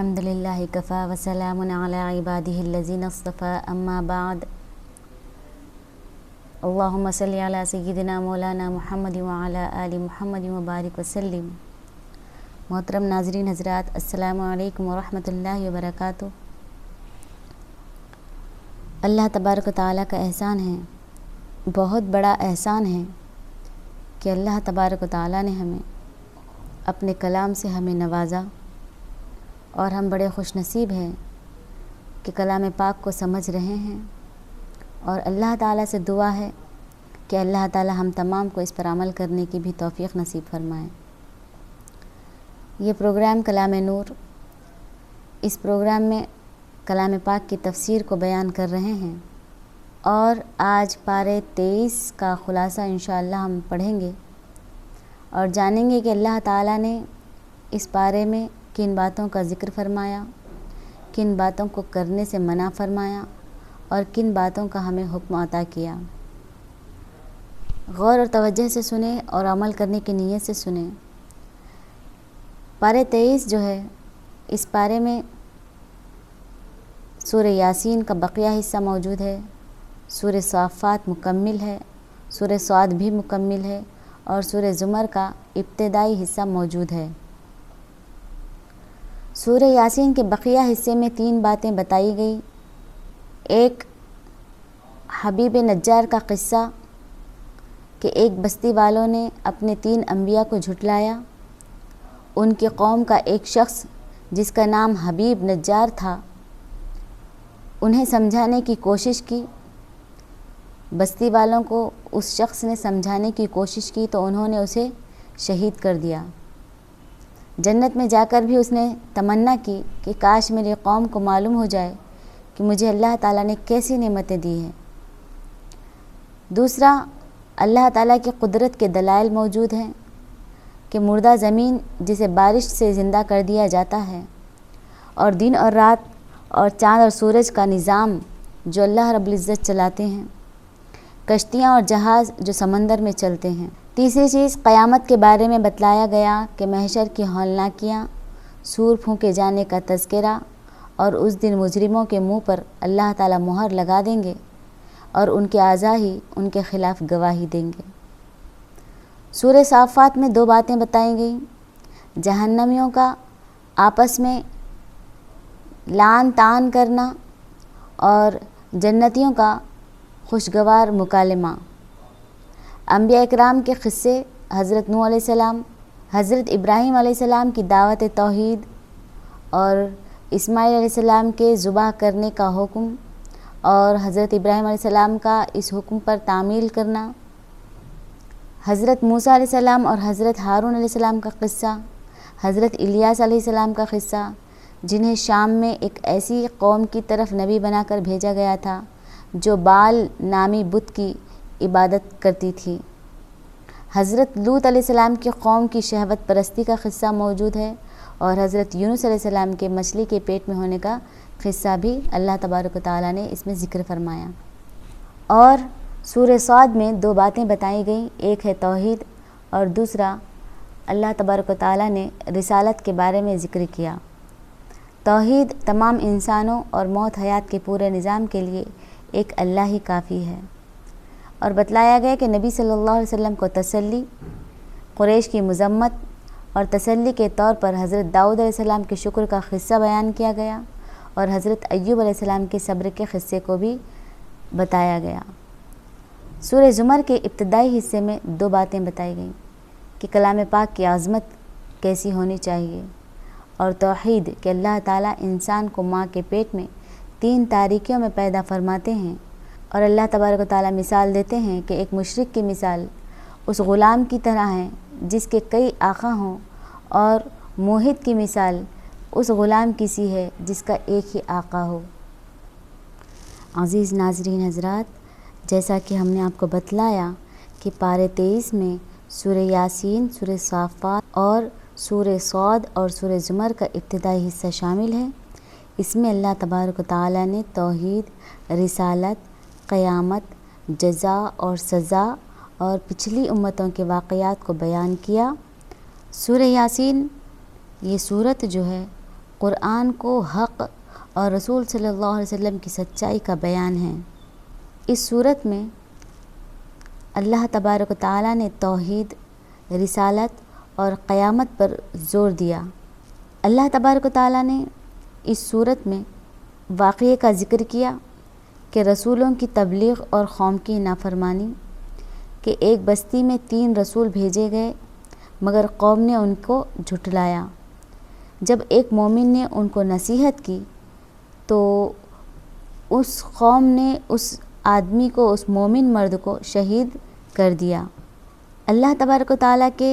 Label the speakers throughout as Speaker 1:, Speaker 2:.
Speaker 1: الحمدللہ کفا وسلام علی عبادہ الذین اصطفى اما بعد اللہم صلی علی سیدنا مولانا محمد وعلی آل محمد وبارک وسلم۔ محترم ناظرین حضرات، السلام علیکم ورحمۃ اللہ وبرکاتہ۔ اللہ تبارک و تعالیٰ کا احسان ہے، بہت بڑا احسان ہے کہ اللہ تبارک و تعالیٰ نے ہمیں اپنے کلام سے ہمیں نوازا، اور ہم بڑے خوش نصیب ہیں کہ کلام پاک کو سمجھ رہے ہیں، اور اللہ تعالیٰ سے دعا ہے کہ اللہ تعالیٰ ہم تمام کو اس پر عمل کرنے کی بھی توفیق نصیب فرمائے۔ یہ پروگرام کلام نور، اس پروگرام میں کلام پاک کی تفسیر کو بیان کر رہے ہیں، اور آج پارے 23 کا خلاصہ انشاءاللہ ہم پڑھیں گے اور جانیں گے کہ اللہ تعالیٰ نے اس پارے میں کن باتوں کا ذکر فرمایا، کن باتوں کو کرنے سے منع فرمایا، اور کن باتوں کا ہمیں حکم عطا کیا۔ غور اور توجہ سے سنیں اور عمل کرنے کی نیت سے سنیں۔ پارے 23 جو ہے، اس پارے میں سورہ یاسین کا بقیہ حصہ موجود ہے، سورہ صافات مکمل ہے، سورہ صاد بھی مکمل ہے، اور سورہ زمر کا ابتدائی حصہ موجود ہے۔ سورہ یاسین کے بقیہ حصے میں 3 باتیں بتائی گئی۔ ایک، حبیب نجار کا قصہ کہ ایک بستی والوں نے اپنے 3 انبیاء کو جھٹلایا۔ ان کی قوم کا ایک شخص جس کا نام حبیب نجار تھا، انہیں سمجھانے کی کوشش کی۔ بستی والوں کو اس شخص نے سمجھانے کی کوشش کی تو انہوں نے اسے شہید کر دیا۔ جنت میں جا کر بھی اس نے تمنا کی کہ کاش میری قوم کو معلوم ہو جائے کہ مجھے اللہ تعالیٰ نے کیسی نعمتیں دی ہیں۔ دوسرا، اللہ تعالیٰ کی قدرت کے دلائل موجود ہیں کہ مردہ زمین جسے بارش سے زندہ کر دیا جاتا ہے، اور دن اور رات اور چاند اور سورج کا نظام جو اللہ رب العزت چلاتے ہیں، کشتیاں اور جہاز جو سمندر میں چلتے ہیں۔ تیسری چیز، قیامت کے بارے میں بتلایا گیا کہ محشر کی ہولناکیاں، سور پھونکے جانے کا تذکرہ، اور اس دن مجرموں کے منہ پر اللہ تعالیٰ مہر لگا دیں گے اور ان کے اعضاء ہی ان کے خلاف گواہی دیں گے۔ سورہ صافات میں 2 باتیں بتائی گئیں، جہنمیوں کا آپس میں لعن طعن کرنا اور جنتیوں کا خوشگوار مکالمہ۔ انبیاء اکرام کے قصے، حضرت نوح علیہ السلام، حضرت ابراہیم علیہ السلام کی دعوت توحید، اور اسماعیل علیہ السلام کے ذبح کرنے کا حکم، اور حضرت ابراہیم علیہ السلام کا اس حکم پر تعمیل کرنا۔ حضرت موسیٰ علیہ السلام اور حضرت ہارون علیہ السلام کا قصہ، حضرت الیاس علیہ السلام کا قصہ، جنہیں شام میں ایک ایسی قوم کی طرف نبی بنا کر بھیجا گیا تھا جو بال نامی بت کی عبادت کرتی تھی۔ حضرت لوط علیہ السلام کی قوم کی شہوت پرستی کا قصہ موجود ہے، اور حضرت یونس علیہ السلام کے مچھلی کے پیٹ میں ہونے کا قصہ بھی اللہ تبارک و تعالیٰ نے اس میں ذکر فرمایا۔ اور سورہ صاد میں 2 باتیں بتائی گئیں، ایک ہے توحید، اور دوسرا اللہ تبارک و تعالیٰ نے رسالت کے بارے میں ذکر کیا۔ توحید تمام انسانوں اور موت حیات کے پورے نظام کے لیے ایک اللہ ہی کافی ہے، اور بتلایا گیا کہ نبی صلی اللہ علیہ وسلم کو تسلی، قریش کی مذمت اور تسلی کے طور پر حضرت داؤد علیہ السلام کے شکر کا قصہ بیان کیا گیا، اور حضرت ایوب علیہ السلام کے صبر کے قصے کو بھی بتایا گیا۔ سورہ زمر کے ابتدائی حصے میں 2 باتیں بتائی گئیں کہ کلام پاک کی عظمت کیسی ہونی چاہیے، اور توحید کہ اللہ تعالیٰ انسان کو ماں کے پیٹ میں 3 تاریکیوں میں پیدا فرماتے ہیں، اور اللہ تبارک و تعالیٰ مثال دیتے ہیں کہ ایک مشرک کی مثال اس غلام کی طرح ہے جس کے کئی آقا ہوں، اور موحد کی مثال اس غلام کی سی ہے جس کا ایک ہی آقا ہو۔ عزیز ناظرین حضرات، جیسا کہ ہم نے آپ کو بتلایا کہ پارے 23 میں سورہ یاسین، سورہ صافات اور سورہ صاد اور سورہ زمر کا ابتدائی حصہ شامل ہے۔ اس میں اللہ تبارک و تعالیٰ نے توحید، رسالت، قیامت، جزا اور سزا اور پچھلی امتوں کے واقعات کو بیان کیا۔ سورہ یاسین یہ صورت جو ہے قرآن کو حق اور رسول صلی اللہ علیہ وسلم کی سچائی کا بیان ہے۔ اس صورت میں اللہ تبارک و تعالیٰ نے توحید، رسالت اور قیامت پر زور دیا۔ اللہ تبارک و تعالیٰ نے اس صورت میں واقعے کا ذکر کیا کہ رسولوں کی تبلیغ اور قوم کی نافرمانی، کہ ایک بستی میں 3 رسول بھیجے گئے مگر قوم نے ان کو جھٹلایا۔ جب ایک مومن نے ان کو نصیحت کی تو اس قوم نے اس آدمی کو، اس مومن مرد کو شہید کر دیا۔ اللہ تبارک و تعالیٰ کے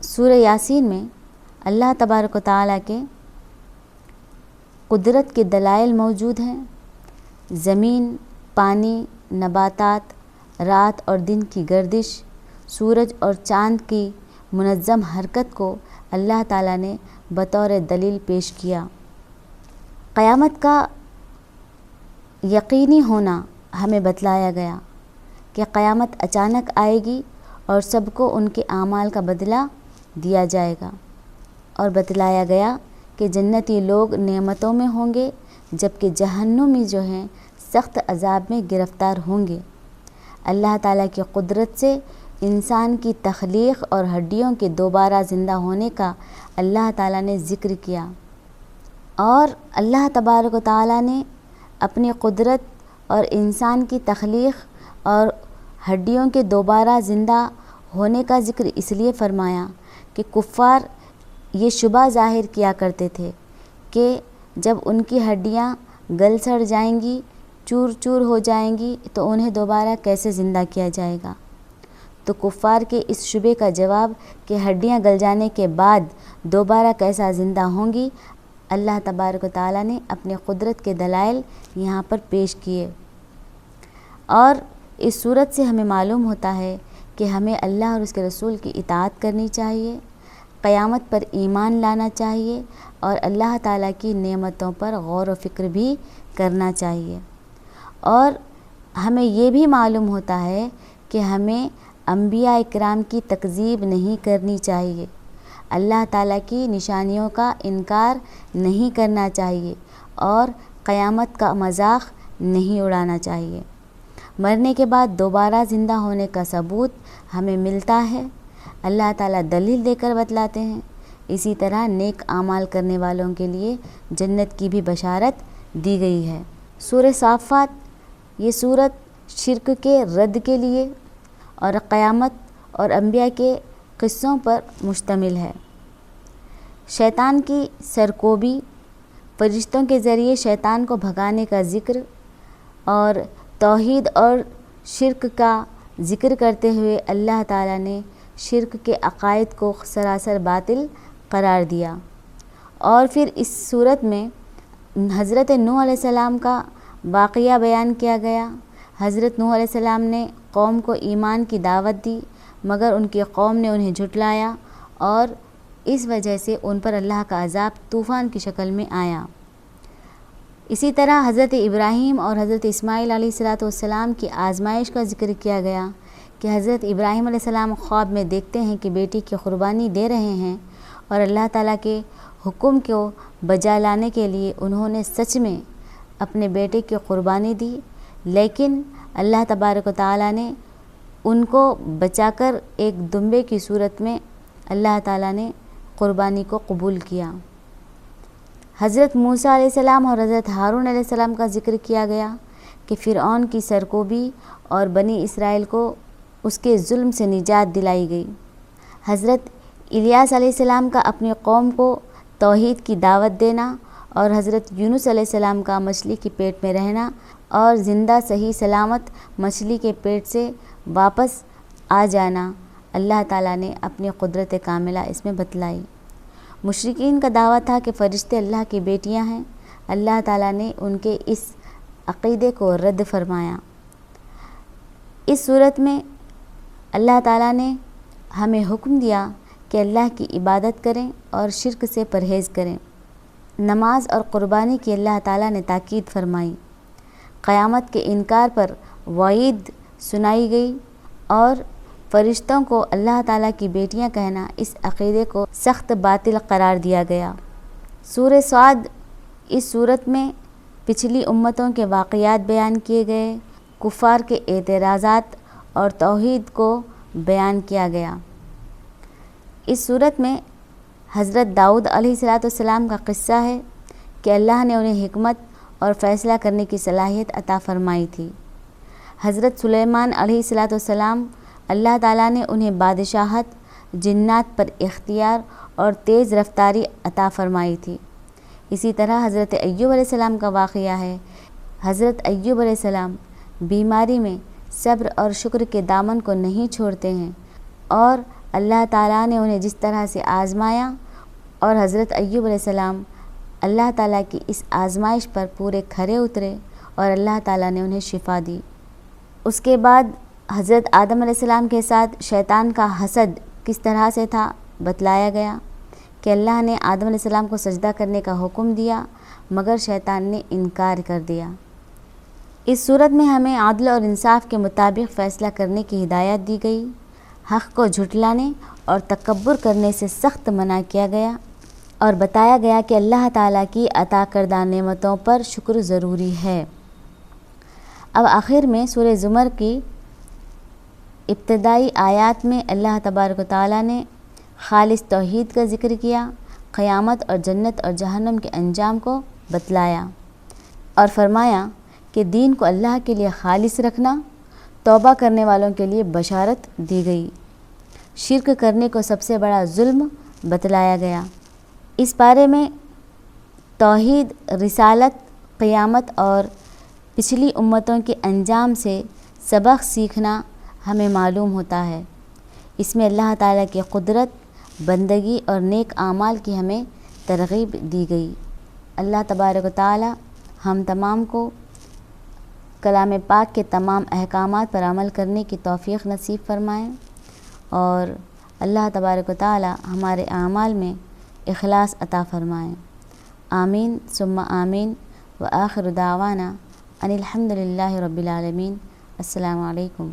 Speaker 1: سورہ یاسین میں اللہ تبارک و تعالیٰ کے قدرت کے دلائل موجود ہیں۔ زمین، پانی، نباتات، رات اور دن کی گردش، سورج اور چاند کی منظم حرکت کو اللہ تعالیٰ نے بطور دلیل پیش کیا۔ قیامت کا یقینی ہونا ہمیں بتلایا گیا کہ قیامت اچانک آئے گی اور سب کو ان کے اعمال کا بدلہ دیا جائے گا، اور بتلایا گیا کہ جنتی لوگ نعمتوں میں ہوں گے جبکہ جہنمی جو ہیں سخت عذاب میں گرفتار ہوں گے۔ اللہ تعالیٰ کی قدرت سے انسان کی تخلیق اور ہڈیوں کے دوبارہ زندہ ہونے کا اللہ تعالیٰ نے ذکر کیا، اور اللہ تبارک و تعالیٰ نے اپنی قدرت اور انسان کی تخلیق اور ہڈیوں کے دوبارہ زندہ ہونے کا ذکر اس لیے فرمایا کہ کفار یہ شبہ ظاہر کیا کرتے تھے کہ جب ان کی ہڈیاں گل سڑ جائیں گی، چور چور ہو جائیں گی، تو انہیں دوبارہ کیسے زندہ کیا جائے گا۔ تو کفار کے اس شبے کا جواب کہ ہڈیاں گل جانے کے بعد دوبارہ کیسا زندہ ہوں گی، اللہ تبارک و تعالیٰ نے اپنے قدرت کے دلائل یہاں پر پیش کیے۔ اور اس صورت سے ہمیں معلوم ہوتا ہے کہ ہمیں اللہ اور اس کے رسول کی اطاعت کرنی چاہیے، قیامت پر ایمان لانا چاہیے، اور اللہ تعالیٰ کی نعمتوں پر غور و فکر بھی کرنا چاہیے۔ اور ہمیں یہ بھی معلوم ہوتا ہے کہ ہمیں انبیاء اکرام کی تکذیب نہیں کرنی چاہیے، اللہ تعالیٰ کی نشانیوں کا انکار نہیں کرنا چاہیے، اور قیامت کا مذاق نہیں اڑانا چاہیے۔ مرنے کے بعد دوبارہ زندہ ہونے کا ثبوت ہمیں ملتا ہے، اللہ تعالیٰ دلیل دے کر بتلاتے ہیں۔ اسی طرح نیک اعمال کرنے والوں کے لیے جنت کی بھی بشارت دی گئی ہے۔ سورہ صافات یہ سورت شرک کے رد کے لیے اور قیامت اور انبیاء کے قصوں پر مشتمل ہے۔ شیطان کی سرکوبی، فرشتوں کے ذریعے شیطان کو بھگانے کا ذکر، اور توحید اور شرک کا ذکر کرتے ہوئے اللہ تعالیٰ نے شرک کے عقائد کو سراسر باطل قرار دیا۔ اور پھر اس صورت میں حضرت نوح علیہ السلام کا واقعہ بیان کیا گیا۔ حضرت نوح علیہ السلام نے قوم کو ایمان کی دعوت دی مگر ان کی قوم نے انہیں جھٹلایا، اور اس وجہ سے ان پر اللہ کا عذاب طوفان کی شکل میں آیا۔ اسی طرح حضرت ابراہیم اور حضرت اسماعیل علیہ السلام کی آزمائش کا ذکر کیا گیا کہ حضرت ابراہیم علیہ السلام خواب میں دیکھتے ہیں کہ بیٹی کی قربانی دے رہے ہیں، اور اللہ تعالیٰ کے حکم کو بجا لانے کے لیے انہوں نے سچ میں اپنے بیٹے کی قربانی دی، لیکن اللہ تبارک و تعالیٰ نے ان کو بچا کر ایک دمبے کی صورت میں اللہ تعالیٰ نے قربانی کو قبول کیا۔ حضرت موسیٰ علیہ السلام اور حضرت ہارون علیہ السلام کا ذکر کیا گیا کہ فرعون کی سرکوبی اور بنی اسرائیل کو اس کے ظلم سے نجات دلائی گئی۔ حضرت الیاس علیہ السلام کا اپنی قوم کو توحید کی دعوت دینا، اور حضرت یونس علیہ السلام کا مچھلی کے پیٹ میں رہنا اور زندہ صحیح سلامت مچھلی کے پیٹ سے واپس آ جانا، اللہ تعالیٰ نے اپنی قدرت کاملہ اس میں بتلائی۔ مشرکین کا دعویٰ تھا کہ فرشتے اللہ کی بیٹیاں ہیں، اللہ تعالیٰ نے ان کے اس عقیدے کو رد فرمایا۔ اس صورت میں اللہ تعالیٰ نے ہمیں حکم دیا کہ اللہ کی عبادت کریں اور شرک سے پرہیز کریں۔ نماز اور قربانی کی اللہ تعالیٰ نے تاکید فرمائی، قیامت کے انکار پر وعید سنائی گئی، اور فرشتوں کو اللہ تعالیٰ کی بیٹیاں کہنا اس عقیدے کو سخت باطل قرار دیا گیا۔ سورہ صاد، اس صورت میں پچھلی امتوں کے واقعات بیان کیے گئے، کفار کے اعتراضات اور توحید کو بیان کیا گیا۔ اس صورت میں حضرت داؤد علیہ السلام کا قصہ ہے کہ اللہ نے انہیں حکمت اور فیصلہ کرنے کی صلاحیت عطا فرمائی تھی۔ حضرت سلیمان علیہ السلام، اللہ تعالیٰ نے انہیں بادشاہت، جنات پر اختیار اور تیز رفتاری عطا فرمائی تھی۔ اسی طرح حضرت ایوب علیہ السلام کا واقعہ ہے۔ حضرت ایوب علیہ السلام بیماری میں صبر اور شکر کے دامن کو نہیں چھوڑتے ہیں، اور اللہ تعالیٰ نے انہیں جس طرح سے آزمایا، اور حضرت ایوب علیہ السلام اللہ تعالیٰ کی اس آزمائش پر پورے کھرے اترے اور اللہ تعالیٰ نے انہیں شفا دی۔ اس کے بعد حضرت آدم علیہ السلام کے ساتھ شیطان کا حسد کس طرح سے تھا بتلایا گیا کہ اللہ نے آدم علیہ السلام کو سجدہ کرنے کا حکم دیا، مگر شیطان نے انکار کر دیا۔ اس صورت میں ہمیں عدل اور انصاف کے مطابق فیصلہ کرنے کی ہدایت دی گئی، حق کو جھٹلانے اور تکبر کرنے سے سخت منع کیا گیا، اور بتایا گیا کہ اللہ تعالیٰ کی عطا کردہ نعمتوں پر شکر ضروری ہے۔ اب آخر میں سورہ زمر کی ابتدائی آیات میں اللہ تبارک و تعالیٰ نے خالص توحید کا ذکر کیا، قیامت اور جنت اور جہنم کے انجام کو بتلایا، اور فرمایا کہ دین کو اللہ کے لیے خالص رکھنا، توبہ کرنے والوں کے لیے بشارت دی گئی۔ شرک کرنے کو سب سے بڑا ظلم بتلایا گیا۔ اس بارے میں توحید، رسالت، قیامت اور پچھلی امتوں کے انجام سے سبق سیکھنا ہمیں معلوم ہوتا ہے۔ اس میں اللہ تعالیٰ کی قدرت، بندگی اور نیک اعمال کی ہمیں ترغیب دی گئی۔ اللہ تبارک و تعالیٰ ہم تمام کو کلام پاک کے تمام احکامات پر عمل کرنے کی توفیق نصیب فرمائیں، اور اللہ تبارک و تعالیٰ ہمارے اعمال میں اخلاص عطا فرمائیں۔ آمین ثم آمین، وآخر دعوانا ان الحمد للہ رب العالمین۔ السلام علیکم۔